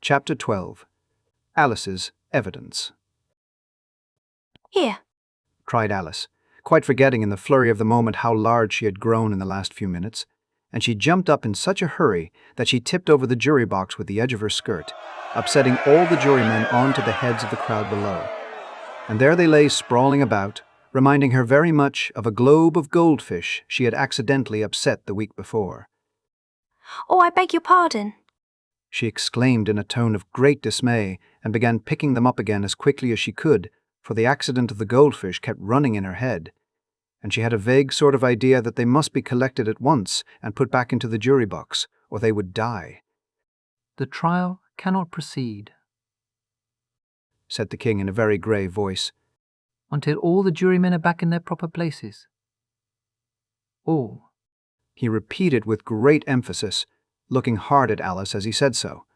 Chapter 12. Alice's Evidence. Here, Cried Alice, quite forgetting in the flurry of the moment how large she had grown in the last few minutes, and she jumped up in such a hurry that she tipped over the jury box with the edge of her skirt, upsetting all the jurymen onto the heads of the crowd below. And there they lay sprawling about, reminding her very much of a globe of goldfish she had accidentally upset the week before. "Oh, I beg your pardon." She exclaimed in a tone of great dismay and began picking them up again as quickly as she could, for the accident of the goldfish kept running in her head, and she had a vague sort of idea that they must be collected at once and put back into the jury box, or they would die. "The trial cannot proceed," said the king in a very grave voice, "until all the jurymen are back in their proper places. All." he repeated with great emphasis, looking hard at Alice as he said so.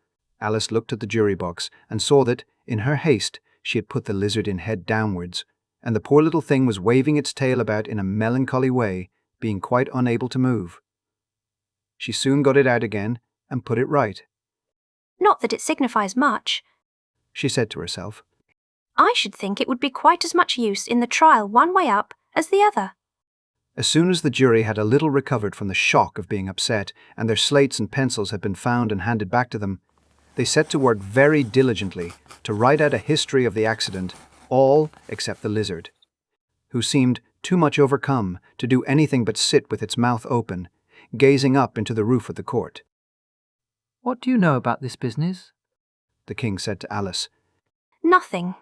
Alice looked at the jury box and saw that, in her haste, she had put the lizard in head downwards, and the poor little thing was waving its tail about in a melancholy way, being quite unable to move. She soon got it out again and put it right. "Not that it signifies much. She said to herself. I should think it would be quite as much use in the trial one way up as the other." As soon as the jury had a little recovered from the shock of being upset, and their slates and pencils had been found and handed back to them, they set to work very diligently to write out a history of the accident, all except the lizard, who seemed too much overcome to do anything but sit with its mouth open, gazing up into the roof of the court. "What do you know about this business?" The king said to Alice. "Nothing."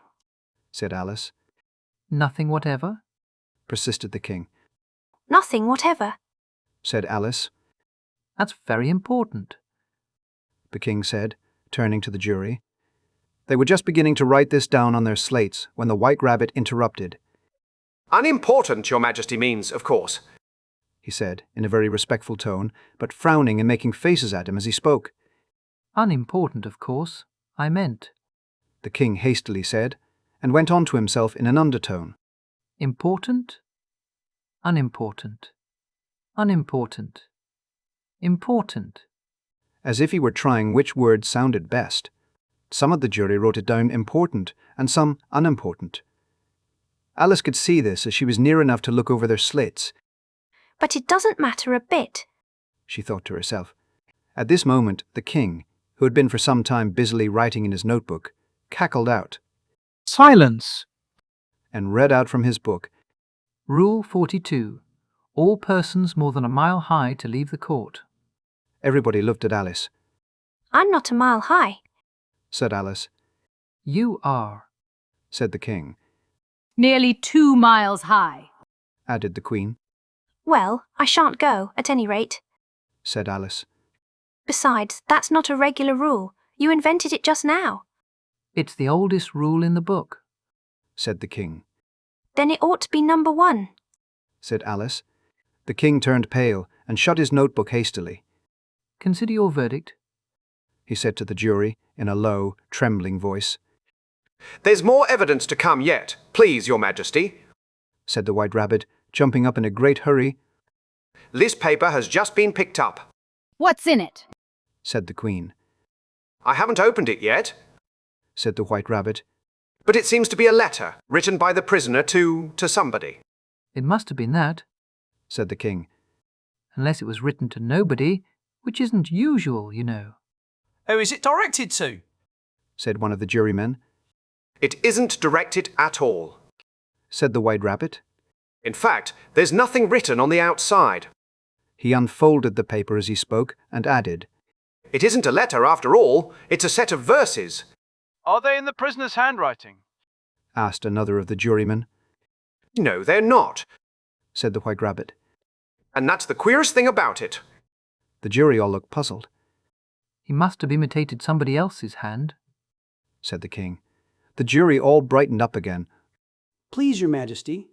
Said Alice. "Nothing whatever?" Persisted the king. "Nothing whatever." Said Alice. "That's very important." The king said, turning to the jury. They were just beginning to write this down on their slates when the White Rabbit interrupted. "Unimportant, Your Majesty means, of course," he said, in a very respectful tone, but frowning and making faces at him as he spoke. "Unimportant, of course, I meant," the king hastily said, and went on to himself in an undertone. "Important, unimportant, unimportant, important." As if he were trying which word sounded best. Some of the jury wrote it down important and some unimportant. Alice could see this as she was near enough to look over their slates. "But it doesn't matter a bit," she thought to herself. At this moment, the king, who had been for some time busily writing in his notebook, cackled out, "Silence!" and read out from his book, "Rule 42. All persons more than a mile high to leave the court." Everybody looked at Alice. "I'm not a mile high." Said Alice. "You are," Said the king. "Nearly 2 miles high." Added the queen. "Well, I shan't go, at any rate." Said Alice. "Besides, that's not a regular rule. You invented it just now." "It's the oldest rule in the book." Said the king. "Then it ought to be number 1. Said Alice. The king turned pale and shut his notebook hastily. "Consider your verdict," he said to the jury in a low, trembling voice. "There's more evidence to come yet, please, Your Majesty," said the White Rabbit, jumping up in a great hurry. "This paper has just been picked up." "What's in it?" Said the queen. "I haven't opened it yet," Said the White Rabbit. "but it seems to be a letter written by the prisoner to somebody." "It must have been that, Said the king. unless it was written to nobody, which isn't usual, you know." Who is it directed to? Said one of the jurymen. "It isn't directed at all. Said the White Rabbit. In fact, there's nothing written on the outside. He unfolded the paper as he spoke and added, It isn't a letter after all, it's a set of verses." Are they in the prisoner's handwriting? asked another of the jurymen. "No, they're not. Said the White Rabbit. And that's the queerest thing about it." The jury all looked puzzled. "He must have imitated somebody else's hand." Said the king. The jury all brightened up again. "Please, Your Majesty,"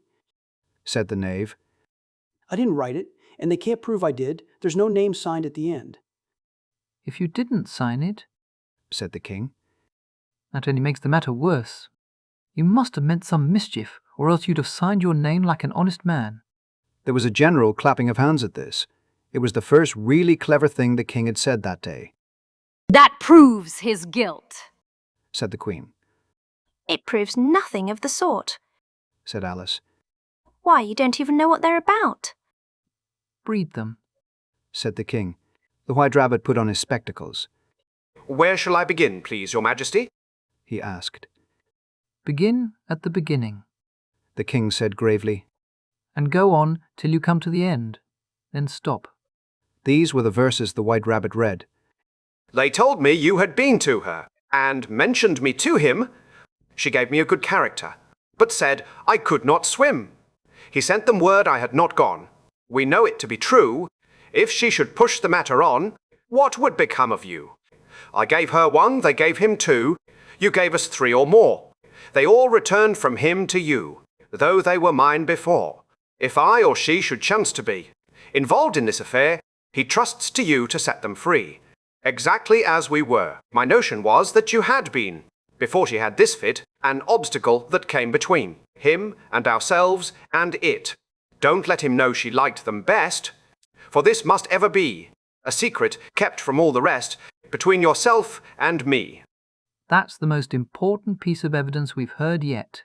Said the knave. "I didn't write it, and they can't prove I did. There's no name signed at the end." "If you didn't sign it," Said the king. "that only makes the matter worse. You must have meant some mischief, or else you'd have signed your name like an honest man." There was a general clapping of hands at this. It was the first really clever thing the king had said that day. That proves his guilt. said the Queen. It proves nothing of the sort. Said Alice. Why, you don't even know what they're about. Breed them. Said the King. The White Rabbit put on his spectacles. Where shall I begin, please, Your Majesty? He asked. Begin at the beginning, The King said gravely. and go on till you come to the end. Then stop. These were the verses the White Rabbit read. They told me you had been to her, and mentioned me to him. She gave me a good character, but said I could not swim. He sent them word I had not gone. We know it to be true. If she should push the matter on, what would become of you? I gave her 1, they gave him 2. You gave us 3 or more. They all returned from him to you, though they were mine before. If I or she should chance to be involved in this affair, he trusts to you to set them free. Exactly as we were. My notion was that you had been, before she had this fit, an obstacle that came between him and ourselves and it. Don't let him know she liked them best, for this must ever be a secret kept from all the rest between yourself and me. That's the most important piece of evidence we've heard yet.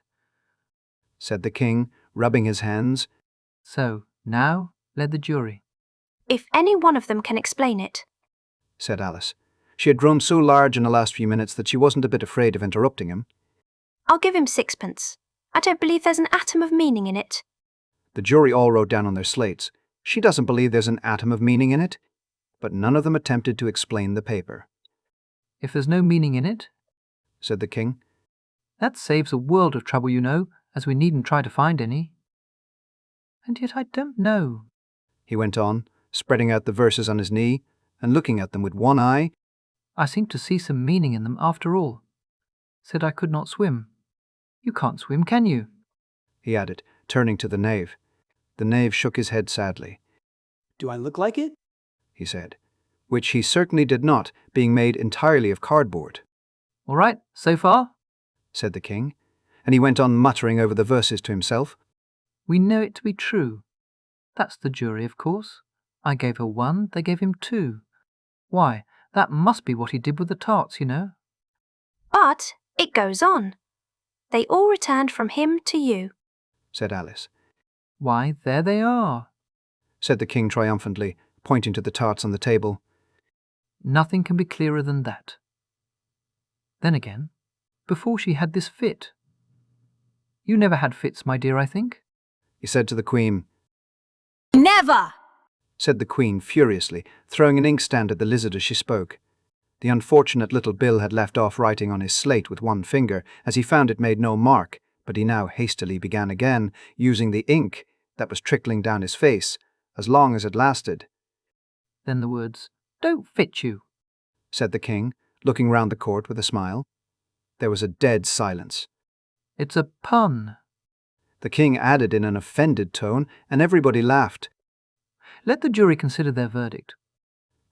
Said the King, rubbing his hands. So, now, let the jury. If any one of them can explain it. Said Alice. She had grown so large in the last few minutes that she wasn't a bit afraid of interrupting him. I'll give him 6pence. I don't believe there's an atom of meaning in it. The jury all wrote down on their slates, "She doesn't believe there's an atom of meaning in it," but none of them attempted to explain the paper. If there's no meaning in it, Said the King. that saves a world of trouble, you know, as we needn't try to find any. And yet I don't know. He went on, spreading out the verses on his knee and looking at them with one eye. I seem to see some meaning in them after all. Said I could not swim. You can't swim, can you? He added, turning to the knave. The knave shook his head sadly. Do I look like it? He said, which he certainly did not, being made entirely of cardboard. All right, so far? Said the King, and he went on muttering over the verses to himself. We know it to be true. That's the jury, of course. I gave her 1, they gave him 2. Why, that must be what he did with the tarts, you know. But it goes on. They all returned from him to you. Said Alice. Why, there they are. Said the King triumphantly, pointing to the tarts on the table. Nothing can be clearer than that. Then again, before she had this fit. You never had fits, my dear, I think? He said to the Queen. Never! Said the Queen furiously, throwing an inkstand at the lizard as she spoke. The unfortunate little Bill had left off writing on his slate with one finger, as he found it made no mark, but he now hastily began again, using the ink that was trickling down his face, as long as it lasted. Then the words, "Don't fit you," said the King, looking round the court with a smile. There was a dead silence. "It's a pun." The King added in an offended tone, and everybody laughed. Let the jury consider their verdict.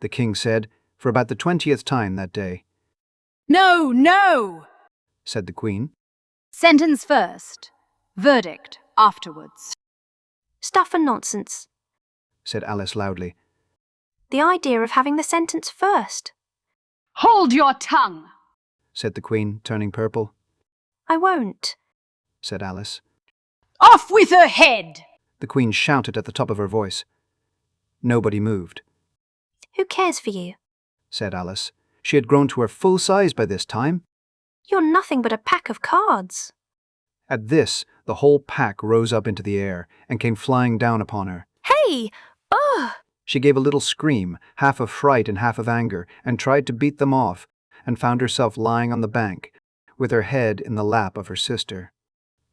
The King said, for about the 20th time that day. No, no! Said the Queen. Sentence first. Verdict afterwards. Stuff and nonsense. Said Alice loudly. The idea of having the sentence first. Hold your tongue! Said the Queen, turning purple. I won't. Said Alice. Off with her head! The Queen shouted at the top of her voice. Nobody moved. Who cares for you? Said Alice. She had grown to her full size by this time. You're nothing but a pack of cards. At this, the whole pack rose up into the air and came flying down upon her. Hey! Ugh! She gave a little scream, half of fright and half of anger, and tried to beat them off, and found herself lying on the bank, with her head in the lap of her sister,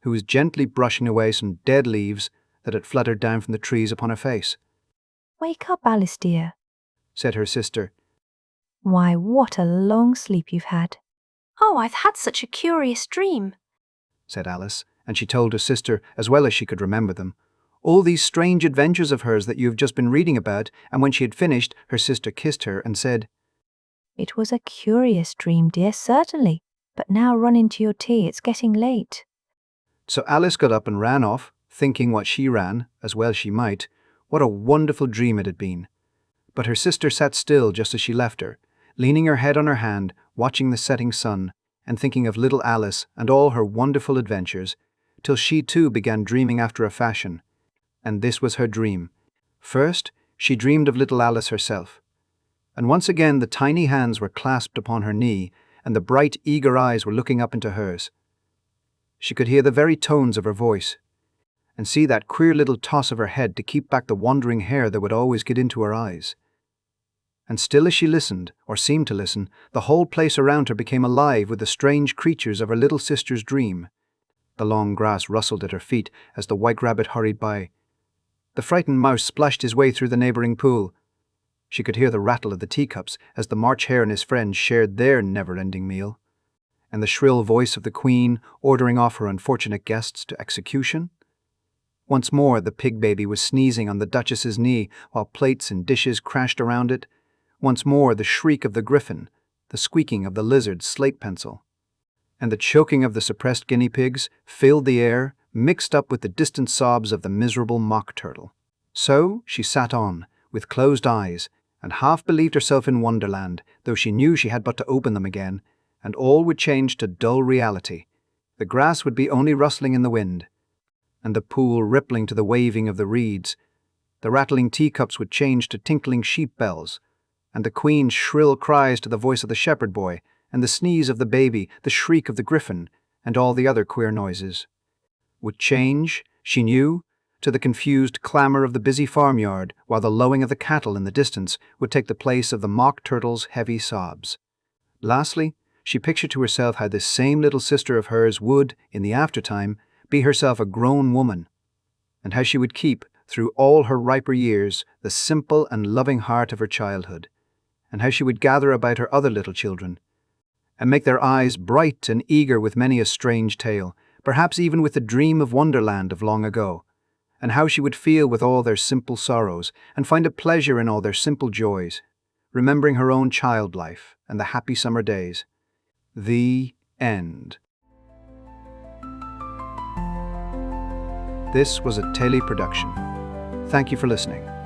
who was gently brushing away some dead leaves that had fluttered down from the trees upon her face. Wake up, Alice dear, Said her sister. Why, what a long sleep you've had. Oh, I've had such a curious dream. Said Alice, and she told her sister, as well as she could remember them, all these strange adventures of hers that you have just been reading about, and when she had finished, her sister kissed her and said, It was a curious dream, dear, certainly, but now run into your tea, it's getting late. So Alice got up and ran off, thinking what she ran, as well she might, what a wonderful dream it had been. But her sister sat still just as she left her, leaning her head on her hand, watching the setting sun, and thinking of little Alice and all her wonderful adventures, till she too began dreaming after a fashion. And this was her dream. First, she dreamed of little Alice herself. And once again the tiny hands were clasped upon her knee, and the bright, eager eyes were looking up into hers. She could hear the very tones of her voice, and see that queer little toss of her head to keep back the wandering hair that would always get into her eyes. And still as she listened, or seemed to listen, the whole place around her became alive with the strange creatures of her little sister's dream. The long grass rustled at her feet as the white rabbit hurried by. The frightened mouse splashed his way through the neighbouring pool. She could hear the rattle of the teacups as the March Hare and his friends shared their never-ending meal, and the shrill voice of the Queen ordering off her unfortunate guests to execution. Once more the pig baby was sneezing on the Duchess's knee while plates and dishes crashed around it. Once more the shriek of the griffin, the squeaking of the lizard's slate pencil, and the choking of the suppressed guinea pigs filled the air, mixed up with the distant sobs of the miserable mock turtle. So she sat on, with closed eyes, and half believed herself in Wonderland, though she knew she had but to open them again, and all would change to dull reality. The grass would be only rustling in the wind, and the pool rippling to the waving of the reeds. The rattling teacups would change to tinkling sheep bells, and the Queen's shrill cries to the voice of the shepherd boy, and the sneeze of the baby, the shriek of the griffin, and all the other queer noises would change, she knew, to the confused clamour of the busy farmyard, while the lowing of the cattle in the distance would take the place of the mock turtle's heavy sobs. Lastly, she pictured to herself how this same little sister of hers would, in the aftertime, be herself a grown woman, and how she would keep, through all her riper years, the simple and loving heart of her childhood, and how she would gather about her other little children, and make their eyes bright and eager with many a strange tale, perhaps even with the dream of Wonderland of long ago, and how she would feel with all their simple sorrows, and find a pleasure in all their simple joys, remembering her own child life and the happy summer days. The end. This was a Tele production. Thank you for listening.